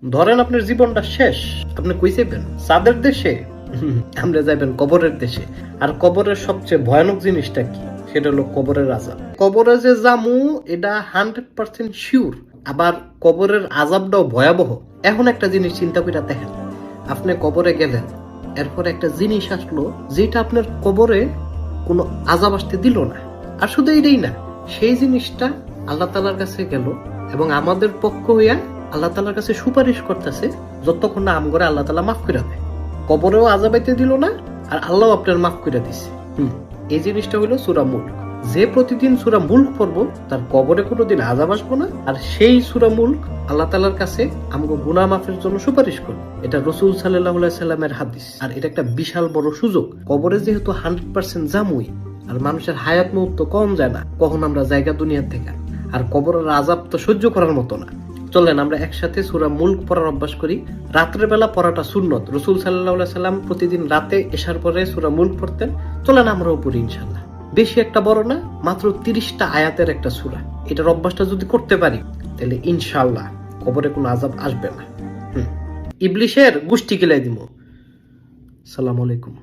ধরেন আপনার জীবনটা শেষ, আপনি কই যাবেন? চাঁদের দেশে? আমরা যাবেন কবরের দেশে। আর কবরের সবচেয়ে ভয়ানক জিনিসটা কি? সেটা হলো কবরের আযাব। কবরে যে জামু এটা 100% শিওর। আবার কবরের আযাবটাও ভয়াবহ। এখন একটা জিনিস চিন্তা করে দেখেন, আপনি কবরে গেলেন, এরপর একটা জিনিস আসলো যেটা আপনার কবরে কোনো আযাব আসতে দিল না। আর শুধু এটাই না, সেই জিনিসটা আল্লাহ তাআলার কাছে গেল এবং আমাদের পক্ষ হইয়া আল্লাহ তাআলার কাছে সুপারিশ করতেছে, যতক্ষণ না আমগরে আল্লাহ তাআলা মাফ করে দেয়। কবরেও আযাব আইতে দিল না, আর আল্লাহ আপনার মাফ করে দিছে। এই জিনিসটা হলো সূরা মুলক। যে প্রতিদিন সূরা মুলক পড়বো তার কবরে কোনোদিন আযাব আসবো না, আর সেই সূরা মুলক আল্লাহ তাআলার কাছে আমগো গুনাহ মাফের জন্য সুপারিশ করবে। এটা রাসূল সাল্লাল্লাহু আলাইহি সাল্লামের হাদিস। আর এটা একটা বিশাল বড় সুযোগ। কবরে যেহেতু 100% জামুই, আর মানুষের হায়াত মুহূর্ত কম যায় না, কখন আমরা জায়গা দুনিয়ার থেকে। আর কবরের আযাব তো সহ্য করার মতো না। চলেন আমরা একসাথে সূরা মুলক পড়ার অভ্যাস করি। রাতের বেলা পড়াটা সুন্নত। রাসূল সাল্লাল্লাহু আলাইহি সাল্লাম প্রতিদিন রাতে এশার পরে সূরা মুলক পড়তেন। চলেন আমরাও পড়ি ইনশাআল্লাহ। বেশি একটা বড় না, মাত্র 30টা আয়াতের একটা সূরা। এটার অভ্যাসটা যদি করতে পারি তাহলে ইনশাআল্লাহ কবরে কোনো আযাব আসবে না। ইবলিশের গুষ্টি কিলাই দিমু। আসসালামু আলাইকুম।